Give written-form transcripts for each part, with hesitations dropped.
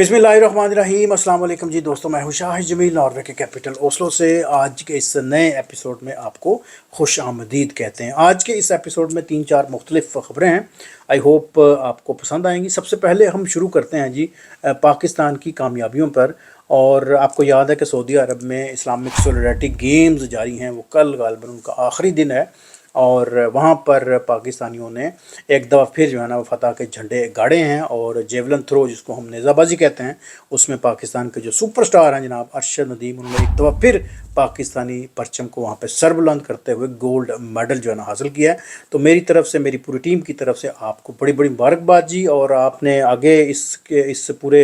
बिस्मिल्लाहिर्रहमानिर्रहीम। अस्सलाम वालेकुम जी दोस्तों, मैं हूं शाहिद जमील, नॉर्वे के कैपिटल ओस्लो से। आज के इस नए एपिसोड में आपको खुश आमदीद कहते हैं। आज के इस एपिसोड में 3-4 मुख्तलिफ ख़बरें हैं। आई होप आपको पसंद आएंगी। सबसे पहले हम शुरू करते हैं जी पाकिस्तान की कामयाबियों पर। और आपको याद है कि सऊदी अरब में इस्लामिक सोलिडरिटी गेम्स जारी हैं, वो कल गालिबन उनका आखिरी दिन है और वहाँ पर पाकिस्तानियों ने एक दफ़ा फिर जो है ना वो फतह के झंडे गाड़े हैं। और जेवलिन थ्रो, जिसको हम नेज़ाबाजी कहते हैं, उसमें पाकिस्तान के जो सुपरस्टार हैं जनाब अरशद नदीम, उन्होंने एक दफ़ा फिर पाकिस्तानी परचम को वहाँ पे सर बुलंद करते हुए गोल्ड मेडल जो है ना हासिल किया है। तो मेरी तरफ से, मेरी पूरी टीम की तरफ से आपको बड़ी बड़ी मुबारकबाद जी। और आपने आगे इस पूरे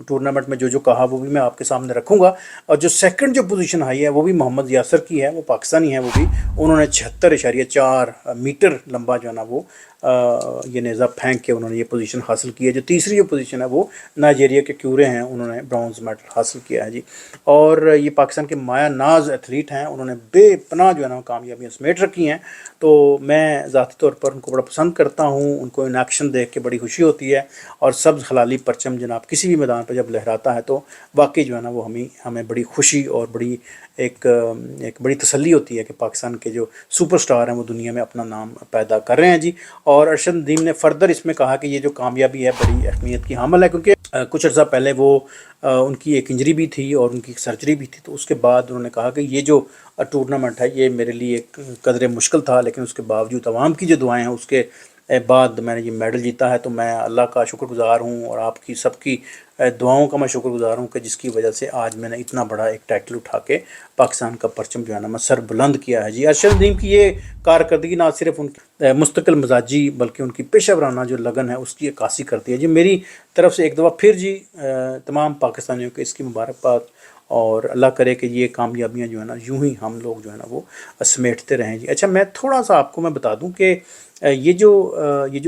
टूर्नामेंट में जो जो कहा वो भी मैं आपके सामने रखूँगा। और जो सेकंड जो पोजीशन आई है वो भी मोहम्मद यासर की है, वो पाकिस्तानी है। वो भी उन्होंने 76.4 मीटर लंबा जो है ना वो ये नेज़ा फेंक के उन्होंने ये पोजीशन हासिल की है। जो तीसरी जो पोजीशन है वो नाइजीरिया के क्यूरे हैं, उन्होंने ब्रॉन्ज मेडल हासिल किया है जी। और ये पाकिस्तान के माया नाज एथलीट हैं, उन्होंने बेपनाह जो है ना कामयाबियाँ समेट रखी हैं। तो मैं ज़ाती तौर पर उनको बड़ा पसंद करता हूँ, उनको इन एक्शन देख के बड़ी खुशी होती है। और सब्ज़ हलाली परचम जनाब किसी भी मैदान पर जब लहराता है तो वाकई जो है ना वो हमें बड़ी खुशी और बड़ी एक बड़ी तसल्ली होती है कि पाकिस्तान के जो सुपरस्टार हैं वो दुनिया में अपना नाम पैदा कर रहे हैं जी। और अरशद नदीम ने फर्दर इसमें कहा कि ये जो कामयाबी है बड़ी अहमियत की हामिल है, क्योंकि कुछ अर्सा पहले वो उनकी एक इंजरी भी थी और उनकी एक सर्जरी भी थी। तो उसके बाद उन्होंने कहा कि ये जो टूर्नामेंट है ये मेरे लिए एक कदरे मुश्किल था, लेकिन उसके बावजूद तमाम की जो दुआएं हैं उसके बाद मैंने ये मेडल जीता है। तो मैं अल्लाह का शुक्रगुज़ार हूँ और आपकी सबकी दुआओं का मैं शुक्रगुज़ार हूँ कि जिसकी वजह से आज मैंने इतना बड़ा एक टाइटल उठा के पाकिस्तान का परचम जो है ना मैं सर बुलंद किया है जी। अरशद नदीम की ये कारकर्दगी ना सिर्फ उनकी मुस्तकिल मिजाजी बल्कि उनकी पेशा वराना जो लगन है उसकी अक्कासी करती है जी। मेरी तरफ से एक दफ़ा फिर जी तमाम पाकिस्तानियों को इसकी मुबारकबाद। और अल्लाह करे कि ये कामयाबियाँ जो है ना यूं ही हम लोग जो है ना वो समेटते रहें जी। अच्छा, मैं थोड़ा सा आपको मैं बता दूं कि ये जो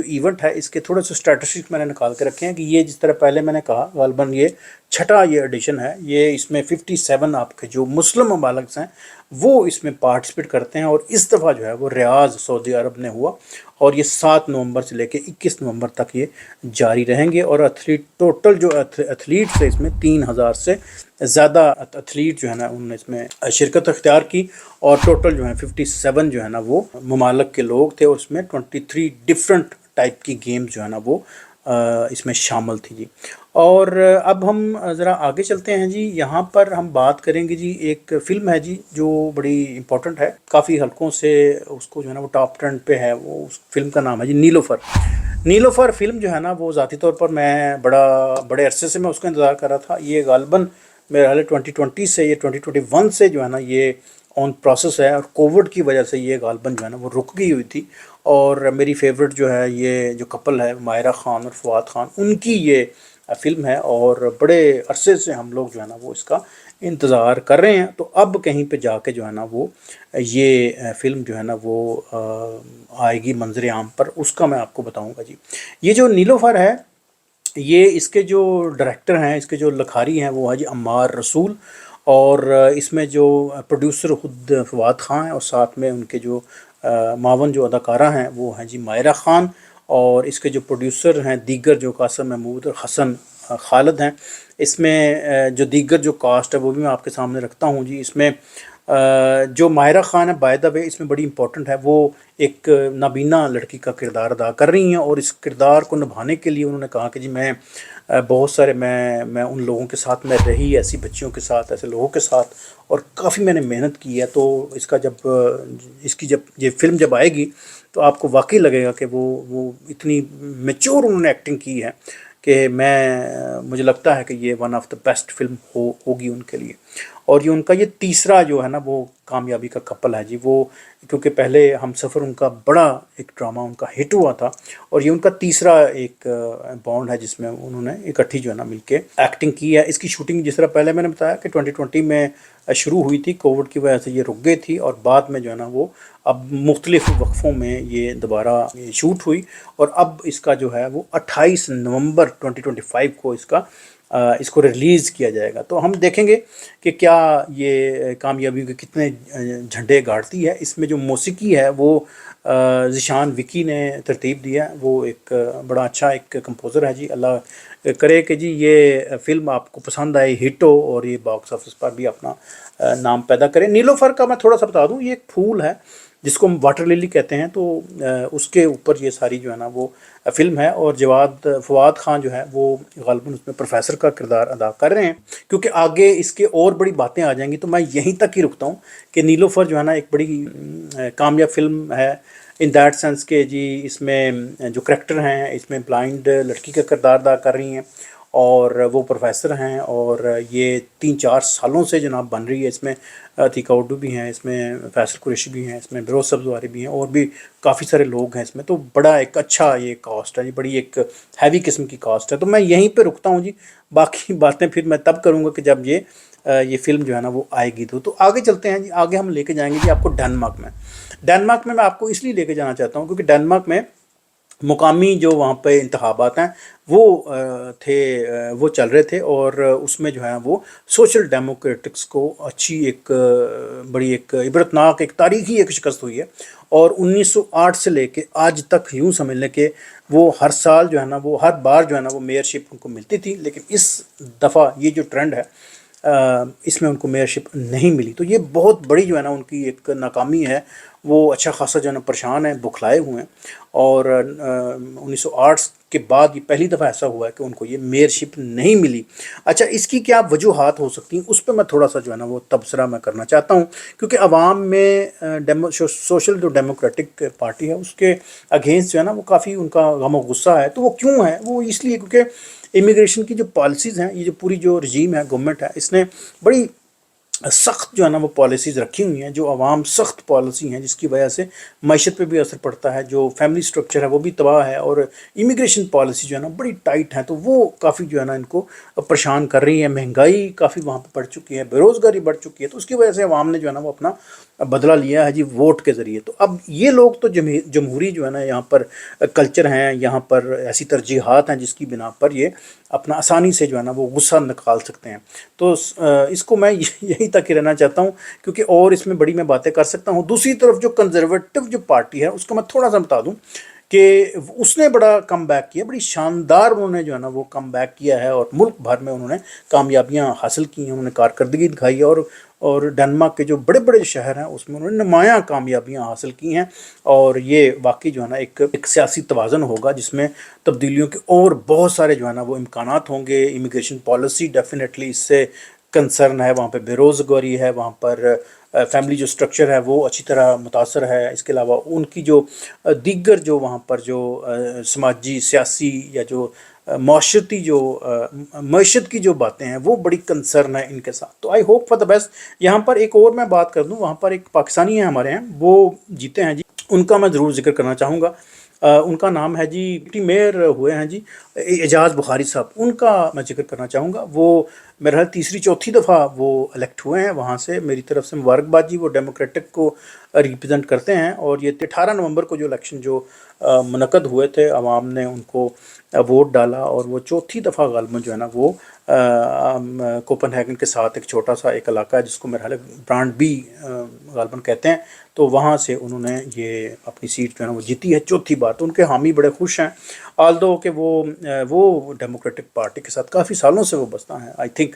इवेंट है इसके थोड़े से स्टैटिस्टिक्स मैंने निकाल के रखे हैं कि ये जिस तरह पहले मैंने कहा गालिबन ये छठा ये एडिशन है। ये इसमें 57 आपके जो मुस्लिम ममालिक हैं वो इसमें पार्टिसिपेट करते हैं। और इस दफ़ा जो है वो रियाज़ सऊदी अरब ने हुआ और ये 7 नवंबर से लेकर 21 नवंबर तक ये जारी रहेंगे। और टोटल जो एथलीट्स है इसमें 3000 से ज़्यादा एथलीट जो है ना उन्होंने इसमें शिरकत अख्तियार की। और टोटल जो है 57 जो है ना वो ममालिक के लोग थे और उसमें 23 डिफरेंट टाइप की गेम्स जो है ना वो इसमें शामिल थी जी। और अब हम ज़रा आगे चलते हैं जी। यहाँ पर हम बात करेंगे जी, एक फ़िल्म है जी जो बड़ी इम्पोर्टेंट है, काफ़ी हल्कों से उसको जो है ना वो टॉप 10 पे है। वो उस फिल्म का नाम है जी नीलोफर। नीलोफर फिल्म जो है ना वो ज़ाती तौर पर मैं बड़े अरसे से मैं उसका इंतज़ार कर रहा था। ये गालिबन मेरे हाल 2020 से ये 2021 से जो है ना ये ऑन प्रोसेस है। और कोविड की वजह से ये गालिबन जो है ना वो रुक गई हुई थी। और मेरी फेवरेट जो है ये जो कपल है मायरा ख़ान और फवाद ख़ान, उनकी ये फ़िल्म है और बड़े अरसे से हम लोग जो है ना वो इसका इंतज़ार कर रहे हैं। तो अब कहीं पे जाके जो है ना वो ये फ़िल्म जो है ना वो आएगी मंजर आम पर, उसका मैं आपको बताऊंगा जी। ये जो नीलोफर है ये इसके जो डायरेक्टर हैं, इसके जो लखारी हैं वो है जी अम्मार रसूल। और इसमें जो प्रोड्यूसर खुद फवाद ख़ान है और साथ में उनके जो मावन जो अदाकारा हैं वो हैं जी मायरा ख़ान। और इसके जो प्रोड्यूसर हैं दीगर जो कासिम महमूद और हसन खालिद हैं। इसमें जो दीगर जो कास्ट है वो भी मैं आपके सामने रखता हूँ जी। इसमें जो मायरा ख़ान है बाय द वे इसमें बड़ी इंपॉर्टेंट है, वो एक नाबीना लड़की का किरदार अदा कर रही हैं। और इस किरदार को निभाने के लिए उन्होंने कहा कि जी मैं बहुत सारे मैं उन लोगों के साथ मैं रही, ऐसी बच्चियों के साथ, ऐसे लोगों के साथ, और काफ़ी मैंने मेहनत की है। तो जब ये फ़िल्म जब आएगी तो आपको वाकई लगेगा कि वो इतनी मैच्योर उन्होंने एक्टिंग की है कि मुझे लगता है कि ये one of the best film होगी उनके लिए। और ये उनका ये तीसरा जो है ना वो कामयाबी का कपल है जी। वो क्योंकि पहले हम सफ़र उनका बड़ा एक ड्रामा उनका हिट हुआ था और ये उनका तीसरा एक बॉन्ड है जिसमें उन्होंने इकट्ठी जो है ना मिलके एक्टिंग की है। इसकी शूटिंग जिस तरह पहले मैंने बताया कि 2020 में शुरू हुई थी, कोविड की वजह से ये रुक गई थी और बाद में जो है ना वो अब मुख्तलिफ वक्फ़ों में ये दोबारा शूट हुई। और अब इसका जो है वो 28 नवंबर 2025 को इसका इसको रिलीज़ किया जाएगा। तो हम देखेंगे कि क्या ये कामयाबी के कितने झंडे गाड़ती है। इसमें जो मौसीकी है वो ज़ीशान विकी ने तरतीब दिया है। वो एक बड़ा अच्छा एक कंपोज़र है जी। अल्लाह करे कि जी ये फ़िल्म आपको पसंद आए, हिट हो और ये बॉक्स ऑफिस पर भी अपना नाम पैदा करे। नीलोफर का मैं थोड़ा सा बता दूं, ये एक फूल है जिसको हम वाटर लिली कहते हैं। तो उसके ऊपर ये सारी जो है ना वो फ़िल्म है, और फवाद खान जो है वो ग़ालिबन उसमें प्रोफेसर का किरदार अदा कर रहे हैं। क्योंकि आगे इसके और बड़ी बातें आ जाएंगी, तो मैं यहीं तक ही रुकता हूँ कि नीलोफर जो है ना एक बड़ी कामयाब फिल्म है इन दैट सेंस के जी। इसमें जो करैक्टर हैं, इसमें ब्लाइंड लड़की का किरदार अदा कर रही हैं और वो प्रोफेसर हैं, और ये 3-4 सालों से जनाब बन रही है। इसमें अतीका उर्दू भी हैं, इसमें फैसल कुरैशी भी हैं, इसमें बिरोज सब्ज़वारी भी हैं, और भी काफ़ी सारे लोग हैं इसमें। तो बड़ा एक अच्छा ये कास्ट है जी, बड़ी एक हैवी किस्म की कास्ट है। तो मैं यहीं पे रुकता हूँ जी, बाकी बातें फिर मैं तब करूँगा कि जब ये फ़िल्म जो है ना वो आएगी। तो आगे चलते हैं जी। आगे हम लेके जाएंगे जी आपको डेनमार्क में। डेनमार्क में मैं आपको इसलिए लेके जाना चाहता हूँ क्योंकि डेनमार्क में मुकामी जो वहाँ पे इंतखाबात हैं वो वो चल रहे थे, और उसमें जो है वो सोशल डेमोक्रेटिक्स को अच्छी एक बड़ी एक इबरतनाक एक तारीखी एक शिकस्त हुई है। और 1908 से लेके आज तक यूँ समझ लें कि वो हर साल जो है ना वो हर बार जो है ना वो मेयरशिप उनको मिलती थी, लेकिन इस दफ़ा ये जो ट्रेंड है इसमें उनको मेयरशिप नहीं मिली। तो ये बहुत बड़ी जो है ना उनकी एक नाकामी है। वो अच्छा खासा जो है ना परेशान है, बुखलाए हुए हैं। और 1908 के बाद ये पहली दफ़ा ऐसा हुआ है कि उनको ये मेयरशिप नहीं मिली। अच्छा, इसकी क्या वजूहात हो सकती हैं, उस पर मैं थोड़ा सा जो है ना वो तबसरा मैं करना चाहता हूँ। क्योंकि अवाम में सोशल जो डेमोक्रेटिक पार्टी है उसके अगेंस्ट जो है ना वो काफ़ी उनका गम और गुस्सा है। तो वो क्यों है? वो इसलिए क्योंकि इमिग्रेशन की जो पॉलिसीज़ हैं, ये जो पूरी जो रजीम है, गवर्नमेंट है, इसने बड़ी सख्त जो है ना वो पॉलिसीज़ रखी हुई हैं, जो आवाम सख्त पॉलिसी हैं, जिसकी वजह से मईशत पे भी असर पड़ता है। जो फैमिली स्ट्रक्चर है वो भी तबाह है, और इमिग्रेशन पॉलिसी जो है ना बड़ी टाइट है। तो वो काफ़ी जो है ना इनको परेशान कर रही है। महंगाई काफ़ी वहाँ पे बढ़ चुकी है, बेरोज़गारी बढ़ चुकी है। तो उसकी वजह से आवाम ने जो है ना वो अपना बदला लिया है जी वोट के ज़रिए। तो अब ये लोग तो जमहूरी जो है ना यहाँ पर कल्चर हैं, यहाँ पर ऐसी तरजीहात हैं जिसकी बिना पर ये अपना आसानी से जो है ना वो गुस्सा निकाल सकते हैं। तो इसको मैं यहीं तक ही रहना चाहता हूँ, क्योंकि और इसमें बड़ी मैं बातें कर सकता हूँ। दूसरी तरफ जो कंजर्वेटिव जो पार्टी है उसको मैं थोड़ा सा बता दूँ कि उसने बड़ा कम बैक किया, बड़ी शानदार उन्होंने जो है ना वो कम बैक किया है, और मुल्क भर में उन्होंने कामयाबियाँ हासिल की हैं, उन्होंने कारकर्दगी दिखाई है। और डेनमार्क के जो बड़े बड़े शहर हैं उसमें उन्होंने नुमायाँ कामयाबियाँ हासिल की हैं। और ये वाकई जो है ना एक सियासी तवाज़न होगा जिसमें तब्दीलियों के और बहुत सारे जो है ना वो इम्कानात होंगे। इमिग्रेशन पॉलिसी डेफिनेटली इससे कंसर्न है, वहाँ पे बेरोज़गारी है, वहाँ पर फैमिली जो स्ट्रक्चर है वो अच्छी तरह मुतासर है। इसके अलावा उनकी जो दीगर जो वहाँ पर जो समाजी सियासी या जो माशरती जो मईशत की जो बातें हैं वो बड़ी कंसर्न है इनके साथ। तो I hope for the best. यहाँ पर एक और मैं बात कर दूँ, वहाँ पर एक पाकिस्तानी है हमारे यहाँ, वो जीते हैं जी, उनका मैं ज़रूर जिक्र करना चाहूँगा। उनका नाम है जी, डिप्टी मेयर हुए हैं जी एजाज़ बुखारी साहब, उनका मैं जिक्र करना चाहूँगा। वो मेरा ख्याल तीसरी चौथी दफ़ा वो इलेक्ट हुए हैं वहाँ से। मेरी तरफ से मुबारकबाद जी, वो डेमोक्रेटिक को रिप्रेजेंट करते हैं। और ये 18 नवंबर को जो इलेक्शन जो मुनक़द हुए थे, आवाम ने उनको वोट डाला, और वो चौथी दफ़ा ग़ालिबन जो है ना वो कोपनहेगन के साथ एक छोटा सा एक इलाका है जिसको मेरा ख्याल ब्रांडबी ग़ालिबन कहते हैं। तो वहाँ से उन्होंने ये अपनी सीट जो है ना वो जीती है चौथी बार। तो उनके हामी बड़े खुश हैं, आल्दो कि वो डेमोक्रेटिक पार्टी के साथ काफ़ी सालों से वो बसता है आई थिंक।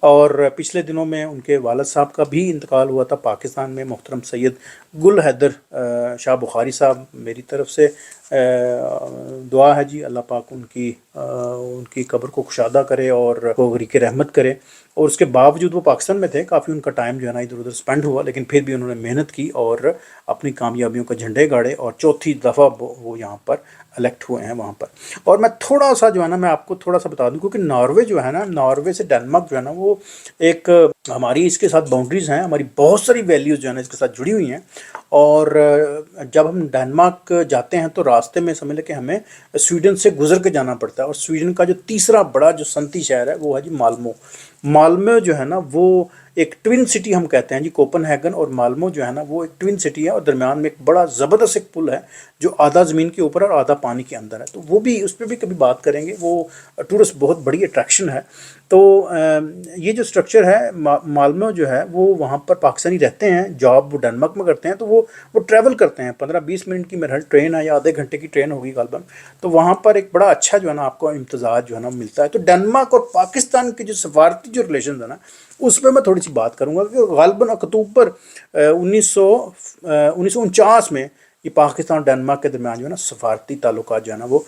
और पिछले दिनों में उनके वालिद साहब का भी इंतकाल हुआ था पाकिस्तान में, मोहतरम सैयद गुल हैदर शाह बुखारी साहब। मेरी तरफ से दुआ है जी, अल्लाह पाक उनकी कब्र को खुशादा करे और वो गरीक रहमत करे। और उसके बावजूद वो पाकिस्तान में थे, काफ़ी उनका टाइम जो है ना इधर उधर स्पेंड हुआ, लेकिन फिर भी उन्होंने मेहनत की और अपनी कामयाबियों का झंडे गाड़े, और चौथी दफ़ा वो यहाँ पर इलेक्ट हुए हैं वहाँ पर। और मैं थोड़ा सा जो है ना मैं आपको थोड़ा सा बता दूं, क्योंकि नॉर्वे जो है ना, नॉर्वे से डेनमार्क जो है ना वो एक हमारी इसके साथ बाउंड्रीज़ हैं, हमारी बहुत सारी वैल्यूज़ जो है ना इसके साथ जुड़ी हुई हैं। और जब हम डेनमार्क जाते हैं तो रास्ते में समझ लें कि हमें स्वीडन से गुजर के जाना पड़ता है। और स्वीडन का जो तीसरा बड़ा जो सनती शहर है वो है जी माल्मो। माल्मो जो है ना वो ایک ट्विन सिटी हम कहते हैं जी, कोपनहेगन और माल्मो जो है ना वो एक ट्विन सिटी है, और दरमियान में एक बड़ा ज़बरदस्त एक पुल है जो आधा ज़मीन के ऊपर और आधा पानी के अंदर है। तो वो भी, उस पर भी कभी बात करेंगे। वो टूरिस्ट बहुत बड़ी अट्रैक्शन है। तो ये जो स्ट्रक्चर है माल्मो जो है वो, वहाँ पर पाकिस्तानी रहते हैं, जॉब वो डेनमार्क में करते हैं, तो वो ट्रैवल करते हैं। 15-20 मिनट की मेरे ट्रेन है या आधे घंटे की ट्रेन होगी गालबन। तो वहाँ पर एक बड़ा अच्छा जो है ना आपको इम्तज़ाज जो है ना मिलता है। तो डेनमार्क और पाकिस्तान के जो सफारती जो रिलेशन है ना, उस पर मैं थोड़ी सी बात करूँगा कि गालबन अक्टूबर 1949 में ये पाकिस्तान और डेनमार्क के दरमियान जो है ना सफारती ताल्लुकात जो है ना वो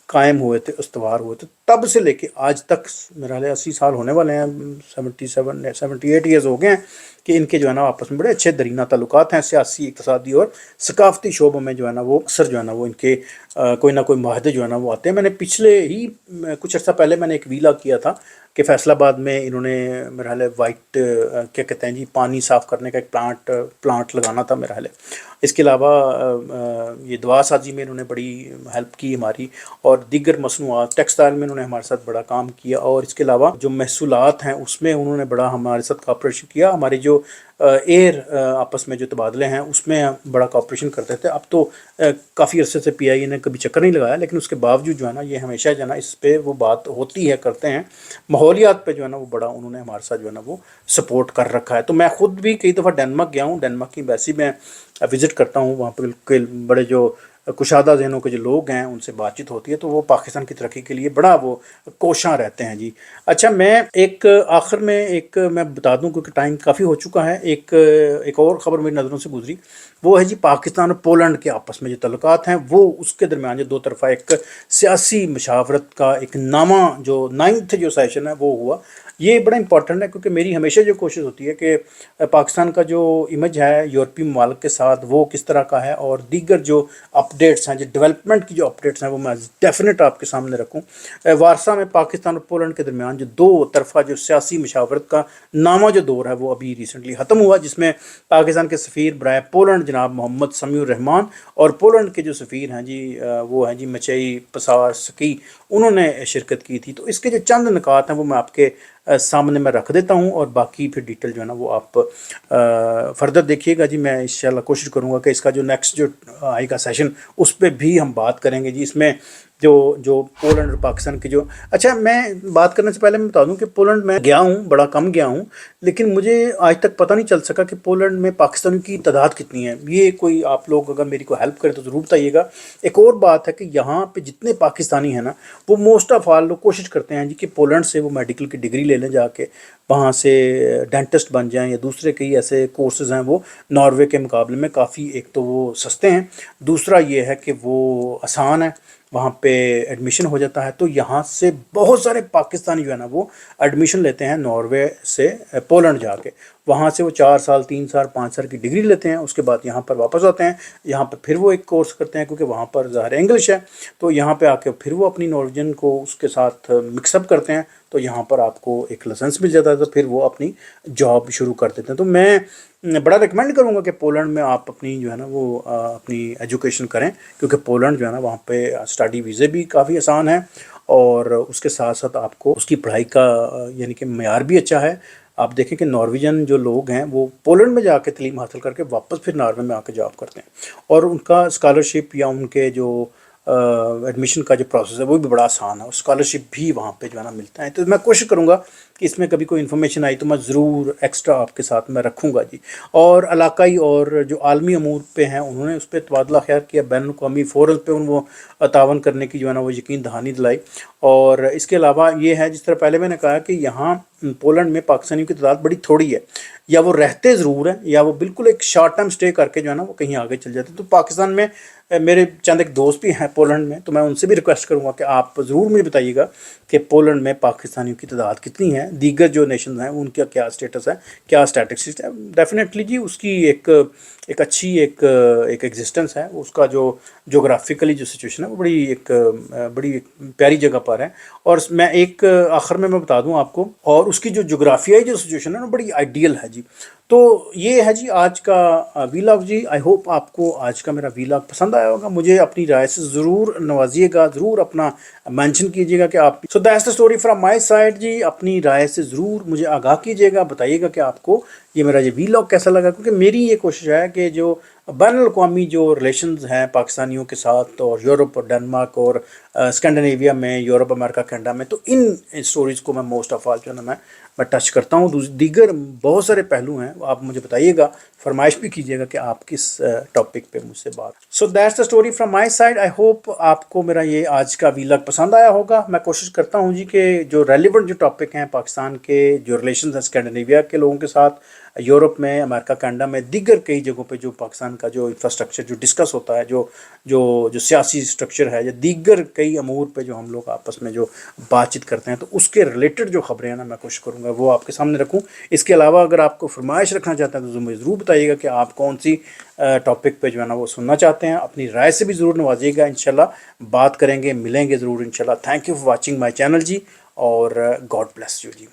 कायम हुए थे, इस्तवार हुए थे। तब से लेके आज तक मेरा ख्याल 80 साल होने वाले हैं, 78 ईयर्स हो गए हैं कि इनके जो है ना आपस में बड़े अच्छे दरीना ताल्लुकात हैं। सियासी, इक़्तिसादी और सकाफ़ती शोबों में जो है ना वो अक्सर जो है ना वो इनके कोई ना कोई माहदे जो है ना वो आते हैं। मैंने पिछले ही कुछ अर्सा पहले मैंने एक वीला किया था कि फैसलाबाद में इन्होंने मेरा ख्याल है वाइट क्या कहते हैं जी, पानी साफ़ करने का एक प्लांट लगाना था मेरा ख्याल है। इसके अलावा ये दवा साजी में इन्होंने बड़ी हेल्प की हमारी, और दीगर मसनूआत टेक्सटाइल में इन्होंने हमारे साथ बड़ा काम किया। और इसके अलावा जो महसूलात हैं उसमें उन्होंने बड़ा हमारे साथ कॉपरेशन किया। हमारी जो एयर आपस में जो तबादले हैं उसमें बड़ा कॉपरेशन करते थे। अब तो काफ़ी अरसे से PIA ने कभी चक्कर नहीं लगाया, लेकिन उसके बावजूद जो है ना ये हमेशा जो है ना इस पे वो बात होती है, करते हैं। माहौलियात पे जो है ना वो बड़ा उन्होंने हमारे साथ जो है ना वो सपोर्ट कर रखा है। तो मैं ख़ुद भी कई दफ़ा डेनमार्क गया हूँ। डेनमार्क की एम्बेसी में विज़िट करता हूँ। वहाँ पर के बड़े जो कुशादा ज़हनों के जो लोग हैं उनसे बातचीत होती है, तो वो पाकिस्तान की तरक्की के लिए बड़ा वो कोशां रहते हैं जी। अच्छा, मैं एक आखिर में एक मैं बता दूं क्योंकि टाइम काफ़ी हो चुका है। एक और ख़बर मेरी नज़रों से गुजरी, वो है जी पाकिस्तान और पोलैंड के आपस में जो तल्लुकात हैं वो उसके दरमियान जो दो तरफ़ा एक सियासी मशावरत का एक नामा जो 9th जो सेशन है वो हुआ। ये बड़ा इंपॉर्टेंट है क्योंकि मेरी हमेशा जो कोशिश होती है कि पाकिस्तान का जो इमेज है यूरोपीय ममालिक के साथ वो किस तरह का है, और दीगर जो अपडेट्स हैं, जो डेवलपमेंट की जो अपडेट्स हैं वो मैं डेफिनेट आपके सामने रखूँ। वारसा में पाकिस्तान और पोलैंड के दरमियान जो दो तरफा जो सियासी मशावरत का नामा जो दौर है वो अभी रिसेंटली ख़त्म हुआ, जिसमें पाकिस्तान के सफ़ीर बराए पोलैंड जनाब मोहम्मद समीउर रहमान और पोलैंड के जो सफ़ीर हैं जी वो हैं जी मचई पसार सकी, उन्होंने शिरकत की थी। तो इसके जो चंद निकात हैं वो मैं आपके सामने मैं रख देता हूँ, और बाकी फिर डिटेल जो है ना वो आप फर्दर देखिएगा जी। मैं इंशाल्लाह कोशिश करूँगा कि इसका जो नेक्स्ट जो आएगा सेशन उस पर भी हम बात करेंगे जी। इसमें जो पोलैंड और पाकिस्तान की जो, अच्छा मैं बात करने से पहले मैं बता दूं कि पोलैंड मैं गया हूं, बड़ा कम गया हूं, लेकिन मुझे आज तक पता नहीं चल सका कि पोलैंड में पाकिस्तानियों की तादाद कितनी है। ये कोई आप लोग अगर मेरी को हेल्प करें तो ज़रूर बताइएगा। एक और बात है कि यहाँ पे जितने पाकिस्तानी हैं ना वो मोस्ट ऑफ ऑल लोग कोशिश करते हैं जी कि पोलैंड से वो मेडिकल की डिग्री ले लें जाके, वहाँ से डेंटिस्ट बन जाएँ या दूसरे कई ऐसे कोर्सेज हैं वो नॉर्वे के मुकाबले में काफ़ी, एक तो वो सस्ते हैं, दूसरा ये है कि वो आसान है, वहाँ पे एडमिशन हो जाता है। तो यहाँ से बहुत सारे पाकिस्तानी जो है ना वो एडमिशन लेते हैं नॉर्वे से पोलैंड जाके, वहाँ से वो 4 साल 3 साल 5 साल की डिग्री लेते हैं, उसके बाद यहाँ पर वापस आते हैं, यहाँ पर फिर वो एक कोर्स करते हैं क्योंकि वहाँ पर ज़ाहिर इंग्लिश है, तो यहाँ पे आके फिर वो अपनी नॉर्वेजियन को उसके साथ मिक्सअप करते हैं, तो यहाँ पर आपको एक लाइसेंस मिल जाता है, तो फिर वो अपनी जॉब शुरू कर देते हैं। तो मैं बड़ा रिकमेंड करूँगा कि पोलैंड में आप अपनी जो है ना वो अपनी एजुकेशन करें, क्योंकि पोलैंड जो है ना वहाँ पे स्टडी वीज़े भी काफ़ी आसान है, और उसके साथ साथ आपको उसकी पढ़ाई का यानी कि मयार भी अच्छा है। आप देखें कि नॉर्वेजियन जो लोग हैं वो पोलैंड में जाके तालीम हासिल करके वापस फिर नॉर्वे में आके जॉब करते हैं, और उनका स्कॉलरशिप या उनके जो एडमिशन का जो प्रोसेस है वो भी बड़ा आसान है, और स्कॉलरशिप भी वहाँ पे जो है ना मिलता है। तो मैं कोशिश करूँगा कि इसमें कभी कोई इन्फॉर्मेशन आई तो मैं ज़रूर एक्स्ट्रा आपके साथ में रखूँगा जी। और इलाकाई और जो आलमी अमूर पे हैं उन्होंने उस पर तबादला ख्याल किया, बैन अवी फ़ोरम पे वो तावन करने की जो है ना वो यकीन दहानी दिलाई। और इसके अलावा ये है, जिस तरह पहले मैंने कहा कि यहाँ पोलैंड में पाकिस्तानियों की तादाद बड़ी थोड़ी है, या वो रहते ज़रूर हैं या वो बिल्कुल एक शॉर्ट टर्म स्टे करके जो है ना वो कहीं आगे चल जाते हैं। तो पाकिस्तान में मेरे चंद एक दोस्त भी हैं पोलैंड में, तो मैं उनसे भी रिक्वेस्ट करूँगा कि आप ज़रूर मुझे बताइएगा कि पोलैंड में पाकिस्तानियों की तादाद कितनी है, दीगर जो नेशन हैं उनका क्या स्टेटस है, क्या स्टैटिस्टिक्स है। डेफिनेटली जी उसकी एक अच्छी एक एग्जिस्टेंस है, उसका जो जोग्राफिकली जो सिचुएशन है वो बड़ी एक प्यारी जगह पर है। और मैं एक आखिर में मैं बता दूं आपको, और उसकी जो जोग्राफियाई जो सिचुएशन है ना बड़ी आइडियल है जी। تو یہ ہے جی آج کا ویلاگ جی. آئی ہوپ آپ کو آج کا میرا ویلاگ پسند آیا ہوگا. مجھے اپنی رائے سے ضرور نوازیے گا, ضرور اپنا مینشن کیجیے گا کہ آپ. So that's the story from my side جی. اپنی رائے سے ضرور مجھے آگاہ کیجیے گا, بتائیے گا کہ آپ کو یہ میرا یہ ویلاگ کیسا لگا, کیونکہ میری یہ کوشش ہے کہ جو بین الاقوامی جو ریلیشنز ہیں پاکستانیوں کے ساتھ اور یورپ اور ڈنمارک اور اسکینڈینیویا میں, یورپ امریکہ کینیڈا میں, تو ان اسٹوریز کو میں موسٹ آف آل جو ہے نا میں ٹچ کرتا ہوں. دیگر بہت سارے پہلو ہیں, آپ مجھے بتائیے گا, فرمائش بھی کیجیے گا کہ آپ کس ٹاپک پہ مجھ سے بات. سو that's the story from my side. I hope آپ کو میرا یہ آج کا ویلاگ پسند آیا ہوگا. میں کوشش کرتا ہوں جی کہ جو ریلیونٹ جو ٹاپک ہیں پاکستان کے, جو ریلیشنز ہیں اسکینڈینیویا کے لوگوں کے ساتھ, یورپ میں, امریکہ کینیڈا میں, دیگر کئی جگہوں پہ جو پاکستان کا جو انفراسٹرکچر جو ڈسکس ہوتا ہے, جو سیاسی اسٹرکچر ہے, یا دیگر کئی امور پہ جو ہم لوگ آپس میں جو بات چیت کرتے ہیں, تو اس کے ریلیٹڈ جو خبریں ہیں نا میں کوشش کروں گا وہ آپ کے سامنے رکھوں. اس کے علاوہ اگر آپ کو فرمائش رکھنا چاہتے ہیں تو مجھے ضرور بتائیے گا کہ آپ کون سی ٹاپک پہ جو ہے نا وہ سننا چاہتے ہیں. اپنی رائے سے بھی ضرور نوازیے گا. انشاءاللہ بات کریں گے, ملیں گے ضرور انشاءاللہ. Thank you for watching my channel جی, اور گاڈ بلیس یو جی.